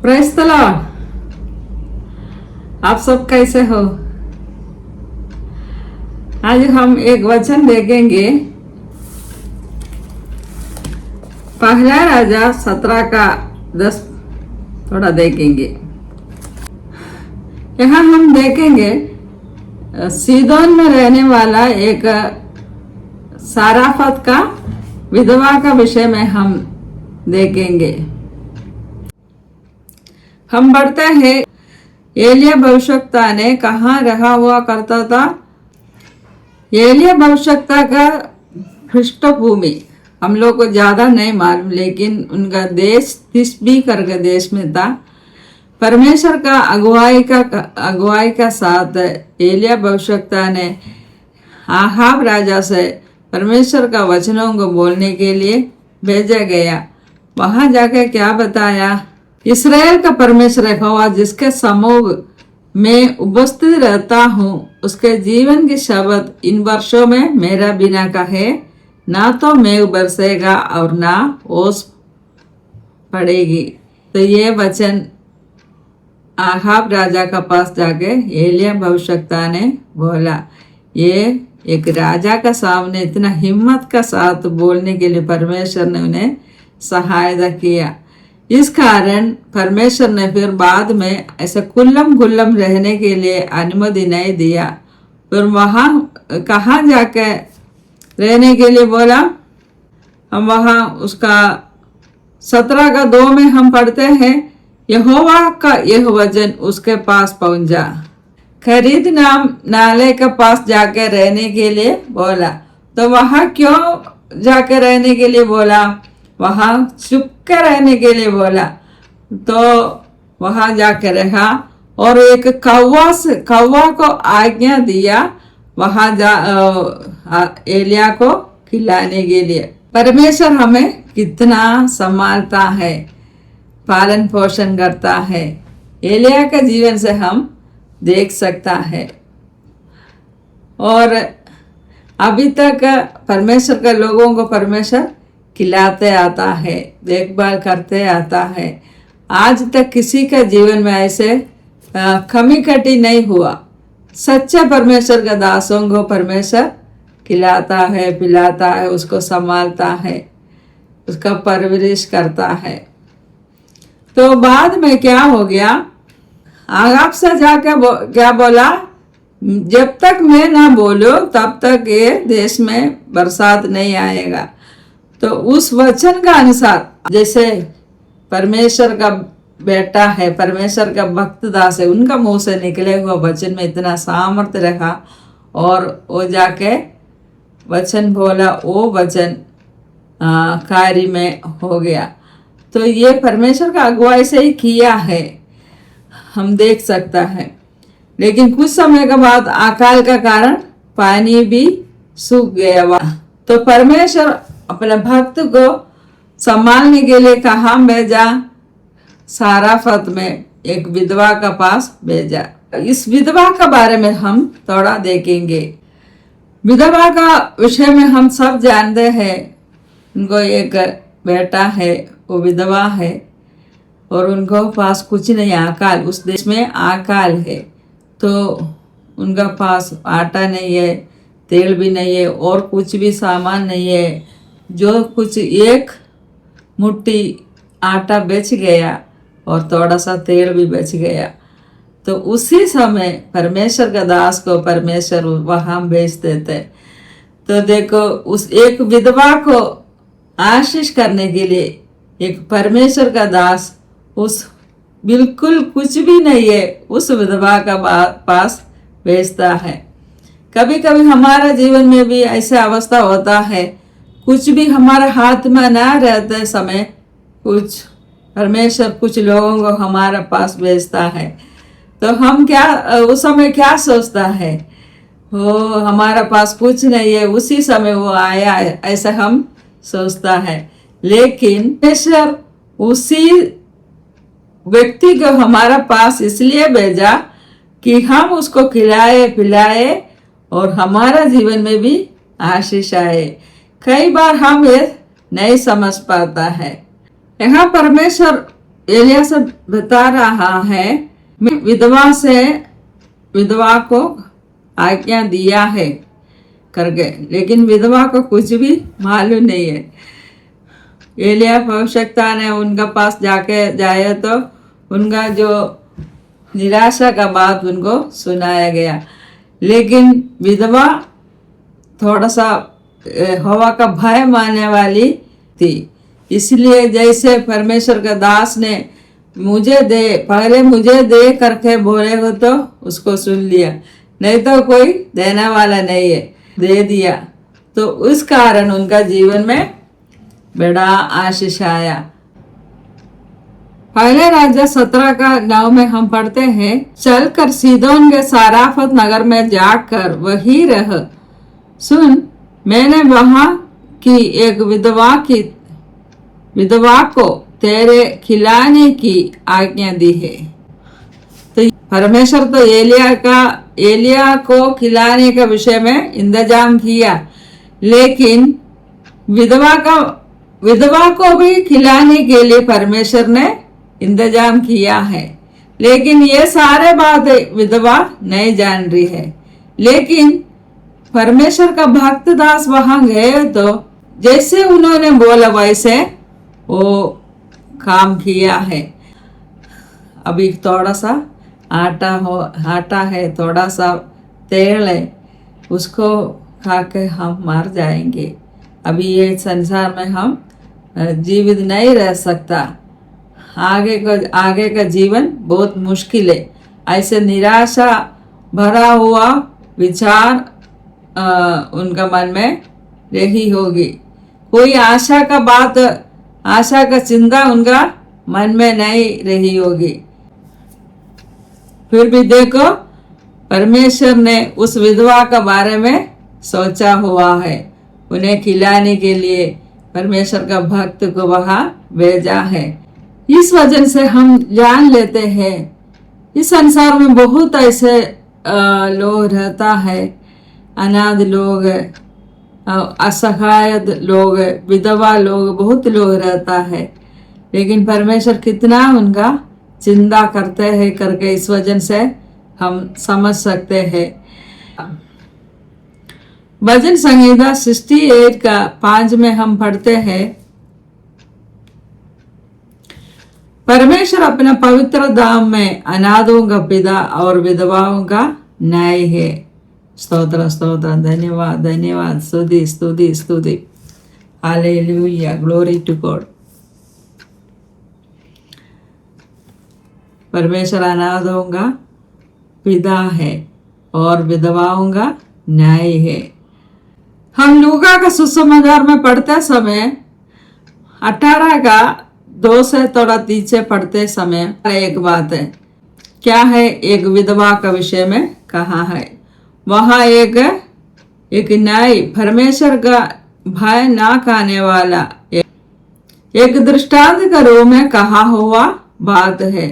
Praise the Lord. आप सब कैसे हो? आज हम एक वचन देखेंगे, पहला राजा 17 का 10 थोड़ा देखेंगे। यहाँ हम देखेंगे सीदोन में रहने वाला एक साराफत का विधवा का विषय में हम देखेंगे। हम बढ़ते हैं। एलिया भविष्यवक्ता ने कहाँ रहा हुआ करता था? एलिया भविष्यवक्ता का पृष्ठभूमि हम लोग को ज्यादा नहीं मालूम, लेकिन उनका देश तिस्बी करके देश में था। परमेश्वर का अगुवाई का साथ एलिया भविष्यवक्ता ने आहाब राजा से परमेश्वर का वचनों को बोलने के लिए भेजा गया। वहां जाकर क्या बताया? इस्राएल का परमेश्वर यहोवा जिसके समूह में उपस्थित रहता हूँ, उसके जीवन की शब्द इन वर्षों में मेरा बिना कहे ना तो मेघ बरसेगा और ना ओस पड़ेगी। तो ये वचन आहाब राजा का पास जाके एलिया भविष्यवक्ता ने बोला। ये एक राजा का सामने इतना हिम्मत का साथ बोलने के लिए परमेश्वर ने उन्हें सहायता किया। इस कारण परमेश्वर ने फिर बाद में ऐसे कुल्लम गुल्लम रहने के लिए अनुमति नहीं दिया। फिर वहाँ कहाँ जाकर रहने के लिए बोला? हम वहाँ उसका 17 का 2 में हम पढ़ते हैं, यहोवा का यह वचन उसके पास पहुंचा, खरीद नाले के पास जाकर रहने के लिए बोला। तो वहाँ क्यों जाकर रहने के लिए बोला? वहाँ चुप कर रहने के लिए बोला। तो वहाँ जाकर रहा और एक कौवा को आज्ञा दिया वहाँ एलिया को खिलाने के लिए। परमेश्वर हमें कितना संभालता है, पालन पोषण करता है, एलिया का जीवन से हम देख सकता है। और अभी तक परमेश्वर के लोगों को परमेश्वर खिलाते आता है, देखभाल करते आता है। आज तक किसी का जीवन में ऐसे कमी कटी नहीं हुआ। सच्चा परमेश्वर का दासों को परमेश्वर खिलाता है, पिलाता है, उसको संभालता है, उसका परवरिश करता है। तो बाद में क्या हो गया? आगाब से जाकर क्या बोला? जब तक मैं ना बोलूं तब तक ये देश में बरसात नहीं आएगा। तो उस वचन का अनुसार, जैसे परमेश्वर का बेटा है, परमेश्वर का भक्त दास है, उनका मुंह से निकले हुआ वचन में इतना सामर्थ्य रखा और वो जाके वचन बोला, वो वचन कार्य में हो गया। तो ये परमेश्वर का अगुवाई से ही किया है, हम देख सकता है। लेकिन कुछ समय के बाद अकाल का कारण पानी भी सूख गया। तो परमेश्वर अपने भक्त को संभालने के लिए कहाँ भेजा? साराफत में एक विधवा का पास भेजा। इस विधवा के बारे में हम थोड़ा देखेंगे। विधवा का विषय में हम सब जानते हैं। उनको एक बेटा है, वो विधवा है और उनको पास कुछ नहीं, अकाल, उस देश में अकाल है। तो उनका पास आटा नहीं है, तेल भी नहीं है और कुछ भी सामान नहीं है। जो कुछ एक मुट्ठी आटा बेच गया और थोड़ा सा तेल भी बेच गया। तो उसी समय परमेश्वर का दास को परमेश्वर वहां भेज देते। तो देखो, उस एक विधवा को आशीष करने के लिए एक परमेश्वर का दास उस बिल्कुल कुछ भी नहीं है उस विधवा का पास भेजता है। कभी कभी हमारा जीवन में भी ऐसा अवस्था होता है, कुछ भी हमारे हाथ में ना रहते समय कुछ परमेश्वर कुछ लोगों को हमारे पास भेजता है। तो हम क्या उस समय क्या सोचता है? वो हमारा पास कुछ नहीं है, उसी समय वो आया है, ऐसा हम सोचता है। लेकिन परमेश्वर उसी व्यक्ति को हमारा पास इसलिए भेजा कि हम उसको खिलाए पिलाए और हमारा जीवन में भी आशीष आए। कई बार हम ये नहीं समझ पाता है। यहाँ परमेश्वर एलिया से बता रहा है, मैं विधवा को आज्ञा दिया है करके, लेकिन विधवा को कुछ भी मालूम नहीं है। एलिया भविष्यवक्ता ने उनका पास जाए तो उनका जो निराशा का बात उनको सुनाया गया, लेकिन विधवा थोड़ा सा यहोवा का भय मानने वाली थी। इसलिए जैसे परमेश्वर का दास ने पहले मुझे दे करके बोले हो तो उसको सुन लिया, नहीं तो कोई देने वाला नहीं है, दे दिया। तो उस कारण उनका जीवन में बड़ा आशीष आया। पहले राज्य 17 का 9 में हम पढ़ते हैं, चलकर सीदोन के साराफत नगर में जाकर वही रह। सुन, मैंने वहां की एक विधवा को तेरे खिलाने की आज्ञा दी है। तो परमेश्वर तो एलिया को खिलाने के विषय में इंतजाम किया, लेकिन विधवा को भी खिलाने के लिए परमेश्वर ने इंतजाम किया है। लेकिन ये सारे बातें विधवा नहीं जान रही है। लेकिन परमेश्वर का भक्त दास वहां गए तो जैसे उन्होंने बोला वैसे वो काम किया है। अभी थोड़ा सा आटा है, थोड़ा सा तेल है, उसको खा के हम मर जाएंगे। अभी ये संसार में हम जीवित नहीं रह सकता। आगे का जीवन बहुत मुश्किल है। ऐसे निराशा भरा हुआ विचार उनका मन में रही होगी। कोई आशा का चिंता उनका मन में नहीं रही होगी। फिर भी देखो, परमेश्वर ने उस विधवा के बारे में सोचा हुआ है। उन्हें खिलाने के लिए परमेश्वर का भक्त को वहां भेजा है। इस वजह से हम जान लेते हैं, इस संसार में बहुत ऐसे लोग रहता है, अनाथ लोग, असहाय लोग, विधवा लोग, बहुत लोग रहता है। लेकिन परमेश्वर कितना उनका चिंता करते हैं करके इस वजह से हम समझ सकते हैं। भजन संहिता 68 का 5 में हम पढ़ते हैं, परमेश्वर अपना पवित्र धाम में अनाथों का पिता और विधवाओं का न्याय है। स्तोत्र स्तोत्र, धन्यवाद धन्यवाद, स्तुति स्तुति स्तुति, हालेलुया, ग्लोरी टू गॉड। परमेश्वर अनाथों का पिता है और विधवाओं का न्याय है। हम लूका का सुसमाचार में पढ़ते समय 18 का 2 से थोड़ा 3 से पढ़ते समय एक बात है, क्या है, एक विधवा का विषय में कहा है। वहां एक न्याय, परमेश्वर का भय ना करने वाला एक दृष्टांत के रूप में कहा हुआ बात है।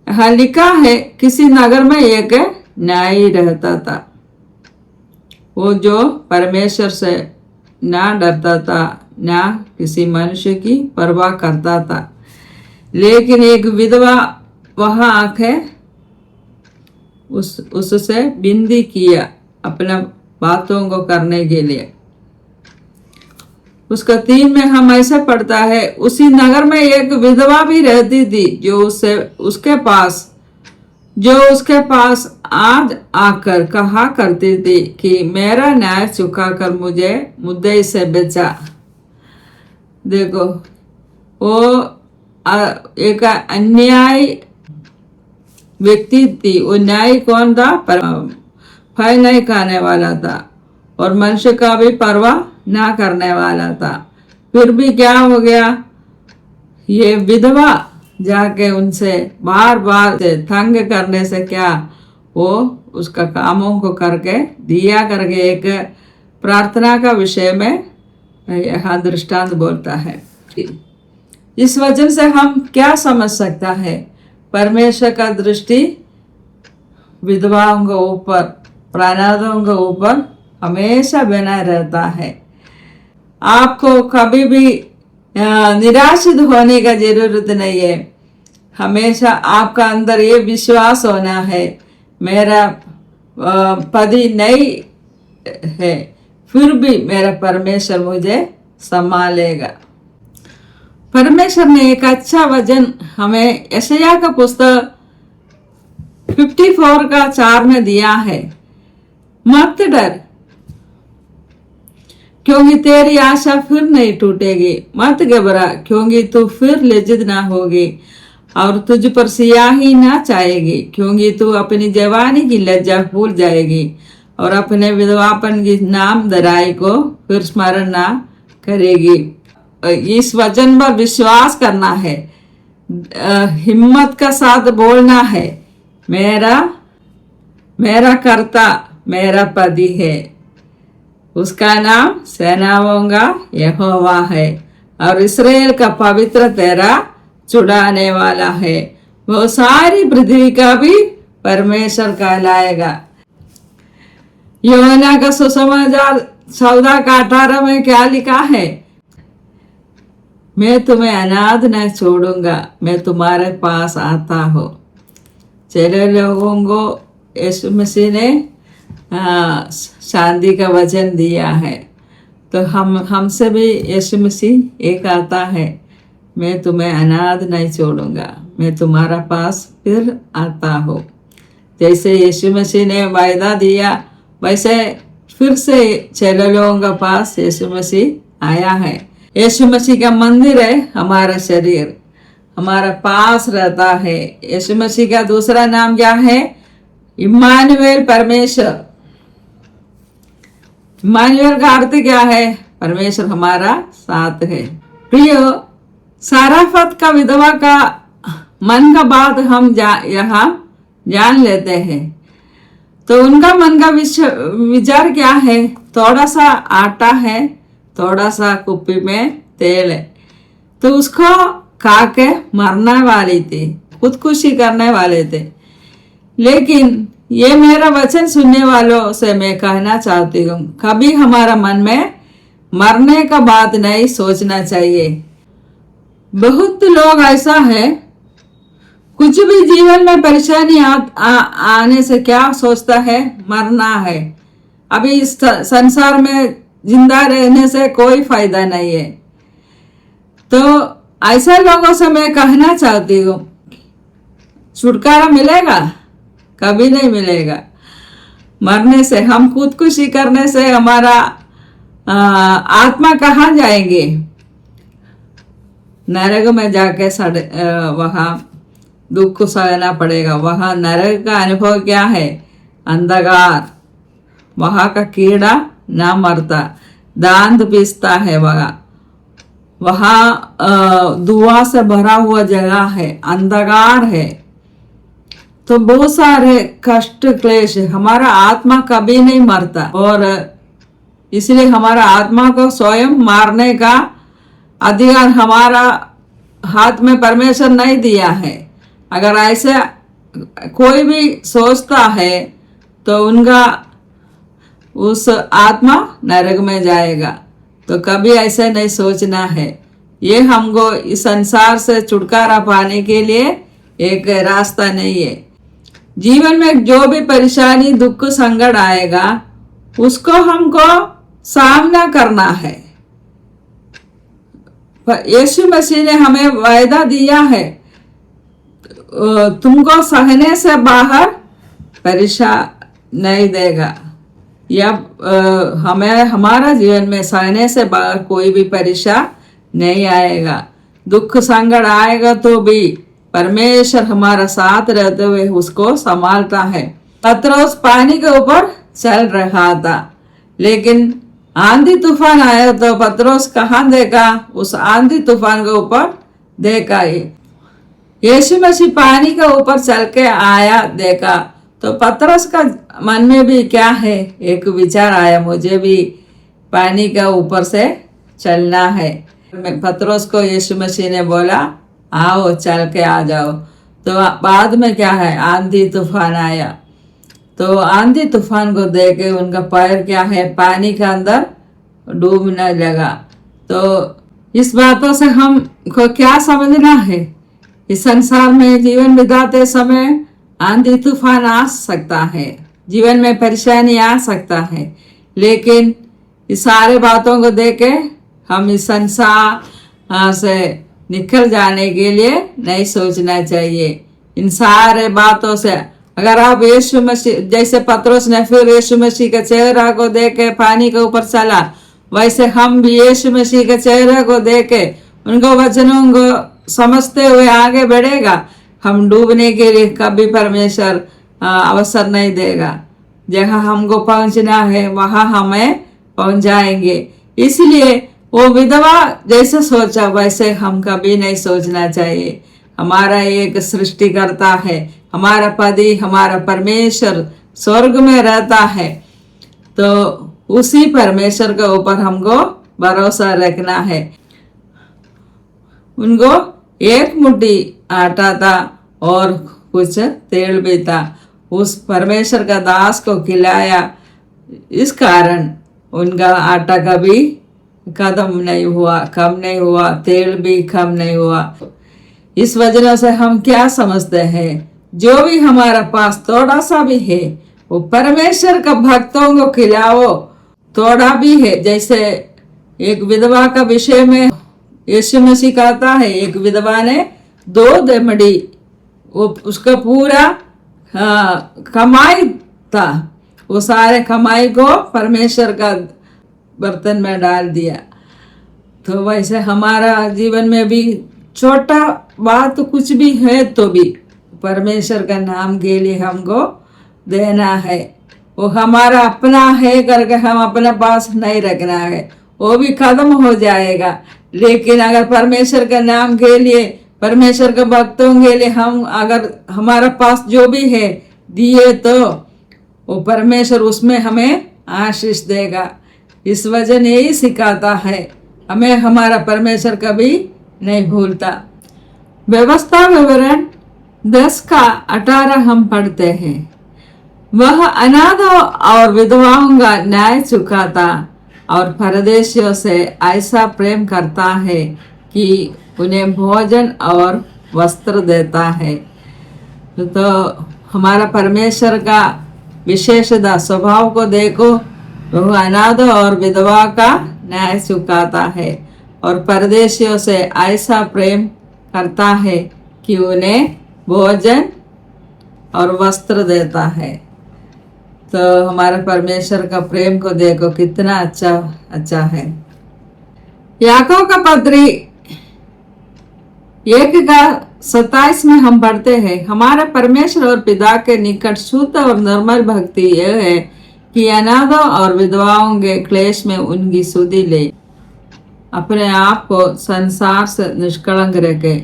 यहाँ लिखा है, किसी नगर में एक न्यायी रहता था, वो जो परमेश्वर से ना डरता था, ना किसी मनुष्य की परवाह करता था। लेकिन एक विधवा वहां आके उससे विनती किया अपना बातों को करने के लिए। उसका 3 में हम ऐसा पढ़ता है, उसी नगर में एक विधवा भी रहती थी जो उसके पास आज आकर कहा करती थी कि मेरा न्याय चुकाकर मुझे मुद्दे से बचा। देखो, वो एक अन्याय व्यक्ति थी। वो न्याय कौन था? भय नहीं खाने वाला था और मनुष्य का भी परवाह ना करने वाला था। फिर भी क्या हो गया, ये विधवा जाके उनसे बार बार तंग करने से क्या, वो उसका कामों को करके दिया करके एक प्रार्थना का विषय में यह दृष्टांत बोलता है। इस वजह से हम क्या समझ सकता है, परमेश्वर का दृष्टि विधवाओं के ऊपर, अनाथों के ऊपर हमेशा बना रहता है। आपको कभी भी निराशित होने का जरूरत नहीं है। हमेशा आपका अंदर ये विश्वास होना है, मेरा पति नहीं है, फिर भी मेरा परमेश्वर मुझे संभालेगा। परमेश्वर ने एक अच्छा वचन हमें यशायाह का पुस्तक 54 का 4 में दिया है। मत डर, क्योंकि तेरी आशा फिर नहीं टूटेगी। मत घबरा, क्योंकि तू फिर लज्जित ना होगी और तुझ पर सियाही ना चाहेगी, क्योंकि तू अपनी जवानी की लज्जा भूल जाएगी और अपने विधवापन की नाम दराई को फिर स्मरण ना करेगी। इस वचन पर विश्वास करना है, हिम्मत का साथ बोलना है, मेरा कर्ता मेरा पति है, उसका नाम सेनाओं का यहोवा है और इस्राएल का पवित्र तेरा छुड़ाने वाला है। वो सारी पृथ्वी का भी परमेश्वर कहलाएगा। योना का सुसमाचार 14 का 18 में क्या लिखा है? मैं तुम्हें अनाथ न छोड़ूंगा, मैं तुम्हारे पास आता हूँ। चलो लोगों को यीशु मसीह ने शांति का वचन दिया है, तो हमसे भी यीशु मसीह एक आता है, मैं तुम्हें अनाथ नहीं छोड़ूंगा, मैं तुम्हारा पास फिर आता हूँ। जैसे यीशु मसीह ने वायदा दिया, वैसे फिर से 6 लोगों के पास यीशु मसीह आया है। यीशु मसीह का मंदिर है हमारा शरीर, हमारा पास रहता है। यीशु मसीह का दूसरा नाम क्या है? इम्मानुएल, परमेश्वर। इम्मानुएल का अर्थ क्या है? परमेश्वर हमारा साथ है। प्रियो, साराफत का विधवा का मन का बात हम यहाँ जान लेते हैं। तो उनका मन का विचार क्या है? थोड़ा सा आटा है, थोड़ा सा कुप्पी में तेल है, तो उसको खा के मरने वाली थी, खुदकुशी करने वाले थे। लेकिन ये मेरा वचन सुनने वालों से मैं कहना चाहती हूँ, कभी हमारा मन में मरने का बात नहीं सोचना चाहिए। बहुत लोग ऐसा है, कुछ भी जीवन में परेशानी आने से क्या सोचता है? मरना है। अभी इस संसार में जिंदा रहने से कोई फायदा नहीं है। तो ऐसे लोगों से मैं कहना चाहती हूँ, छुटकारा मिलेगा? कभी नहीं मिलेगा। मरने से, हम खुदकुशी करने से हमारा आत्मा कहाँ जाएंगे? नरक में जाके वहां दुख सहना पड़ेगा। वहां नरक का अनुभव क्या है? अंधकार, वहां का कीड़ा ना मरता, दांत पीसता है। वहां धुआं से भरा हुआ जगह है, अंधकार है, तो बहुत सारे कष्ट क्लेश। हमारा आत्मा कभी नहीं मरता और इसलिए हमारा आत्मा को स्वयं मारने का अधिकार हमारा हाथ में परमेश्वर नहीं दिया है। अगर ऐसे कोई भी सोचता है तो उनका उस आत्मा नरक में जाएगा। तो कभी ऐसे नहीं सोचना है। ये हमको इस संसार से छुटकारा पाने के लिए एक रास्ता नहीं है। जीवन में जो भी परेशानी, दुख, संकट आएगा, उसको हमको सामना करना है। यीशु मसीह ने हमें वायदा दिया है, तुमको सहने से बाहर परेशान नहीं देगा। या हमें हमारा जीवन में सहने से बाहर कोई भी परेशान नहीं आएगा। दुख संकट आएगा तो भी परमेश्वर हमारा साथ रहते हुए उसको संभालता है। पतरस पानी के ऊपर चल रहा था, लेकिन आंधी तूफान आया तो पतरस कहाँ देखा? उस आंधी तूफान के ऊपर देखा ही। यीशु मसीह पानी के ऊपर चल के आया, देखा, तो पतरस का मन में भी क्या है? एक विचार आया, मुझे भी पानी के ऊपर से चलना है। पतरस को यीशु मसीह ने बोला, आओ चल के आ जाओ। तो बाद में क्या है? आंधी तूफान आया। तो आंधी तूफान को देख के उनका पैर क्या है? पानी के अंदर डूबने लगा। तो इस बातों से हमको क्या समझना है? इस संसार में जीवन बिताते समय आंधी तूफान आ सकता है, जीवन में परेशानी आ सकता है, लेकिन इस सारे बातों को देख के हम इस संसार से निकल जाने के लिए नहीं सोचना चाहिए। इन सारे बातों से अगर आप यीशु मसीह, जैसे पतरस ने फिर यीशु मसीह के चेहरा को देख के पानी के ऊपर चला, वैसे हम भी यीशु मसीह के चेहरे को देख के उनको वचनों को समझते हुए आगे बढ़ेगा। हम डूबने के लिए कभी परमेश्वर अवसर नहीं देगा। जहाँ हमको पहुंचना है वहां हमें पहुंच जाएंगे। इसलिए वो विधवा जैसे सोचा वैसे हम कभी नहीं सोचना चाहिए। हमारा एक सृष्टिकर्ता है, हमारा पति, हमारा परमेश्वर स्वर्ग में रहता है, तो उसी परमेश्वर के ऊपर हमको भरोसा रखना है। उनको एक मुट्ठी आटा था और कुछ तेल भी था, उस परमेश्वर का दास को खिलाया। इस कारण उनका आटा कभी कम नहीं हुआ, तेल भी कम नहीं हुआ। इस वजह से हम क्या समझते हैं, जो भी हमारा पास थोड़ा सा भी है वो परमेश्वर का भक्तों को खिलाओ। थोड़ा भी है, जैसे एक विधवा का विषय में यीशु मसीह कहता है, एक विधवा ने 2 दमड़ी, वो उसका पूरा कमाई था, वो सारे कमाई को परमेश्वर का बर्तन में डाल दिया। तो वैसे हमारा जीवन में भी छोटा बात कुछ भी है तो भी परमेश्वर का नाम के लिए हमको देना है। वो हमारा अपना है करके हम अपने पास नहीं रखना है, वो भी खत्म हो जाएगा। लेकिन अगर परमेश्वर का नाम के लिए, परमेश्वर के भक्तों के लिए हम अगर हमारा पास जो भी है दिए तो वो परमेश्वर उसमें हमें आशीष देगा। इस वजह ने यही सिखाता है, हमें हमारा परमेश्वर कभी नहीं भूलता। व्यवस्था विवरण 10 का 18 हम पढ़ते हैं। वह अनाथों और विधवाओं का न्याय चुकाता और परदेशियों से ऐसा प्रेम करता है कि उन्हें भोजन और वस्त्र देता है। तो हमारा परमेश्वर का विशेषता स्वभाव को देखो, वह अनाथ और विधवा का न्याय चुकाता है और परदेशियों से ऐसा प्रेम करता है कि उन्हें भोजन और वस्त्र देता है। तो हमारे परमेश्वर का प्रेम को देखो कितना अच्छा है। याकूब का पत्री 1 का 27 में हम पढ़ते हैं, हमारे परमेश्वर और पिता के निकट शुद्ध और निर्मल भक्ति यह है कि अनाथों और विधवाओं के क्लेश में उनकी सुधि ले, अपने आप को संसार से निष्कलंक रखे।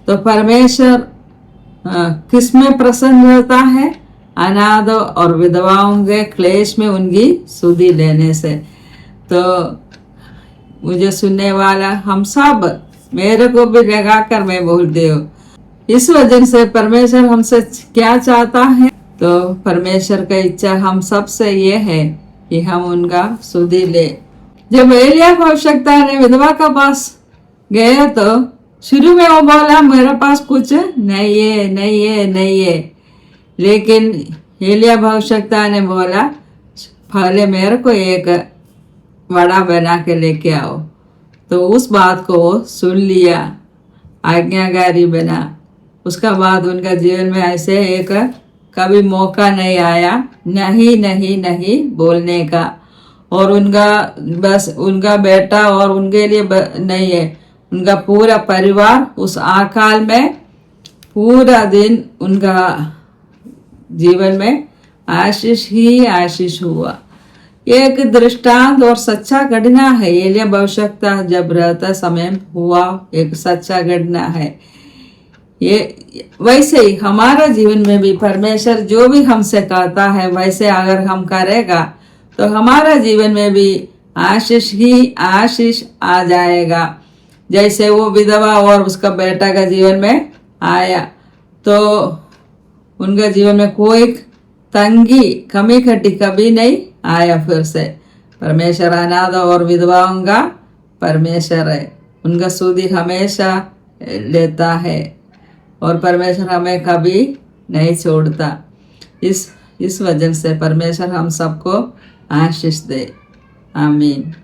तो परमेश्वर किस में प्रसन्न रहता है? अनाथों और विधवाओं के क्लेश में उनकी सुधि लेने से। तो मुझे सुनने वाला हम सब, मेरे को भी लगाकर मैं बोलती हूँ, इस वजह से परमेश्वर हमसे क्या चाहता है? तो परमेश्वर का इच्छा हम सब से ये है कि हम उनका सुधि ले। जब एलिया भविष्यवक्ता ने विधवा का पास गया तो शुरू में वो बोला मेरे पास कुछ नहीं है। लेकिन एलिया भविष्यवक्ता ने बोला पहले मेरे को एक वड़ा बना के लेके आओ। तो उस बात को वो सुन लिया, आज्ञाकारी बना। उसका बाद उनका जीवन में ऐसे एक कभी मौका नहीं आया नहीं बोलने का। और उनका बस उनका बेटा और उनके लिए नहीं है, उनका पूरा परिवार उस अकाल में पूरा दिन उनका जीवन में आशीष ही आशीष हुआ। एक दृष्टांत और सच्चा घटना है। एलिया भविष्यवक्ता जब रहता समय हुआ एक सच्चा घटना है। ये वैसे ही हमारा जीवन में भी परमेश्वर जो भी हमसे कहता है वैसे अगर हम करेगा तो हमारा जीवन में भी आशीष ही आशीष आ जाएगा। जैसे वो विधवा और उसका बेटा का जीवन में आया तो उनका जीवन में कोई तंगी कमी खटी कभी नहीं आया। फिर से परमेश्वर अनाथ और विधवाओं का परमेश्वर है। उनका सूदी हमेशा लेता है और परमेश्वर हमें कभी नहीं छोड़ता। इस वजह से परमेश्वर हम सबको आशीष दे। आमीन।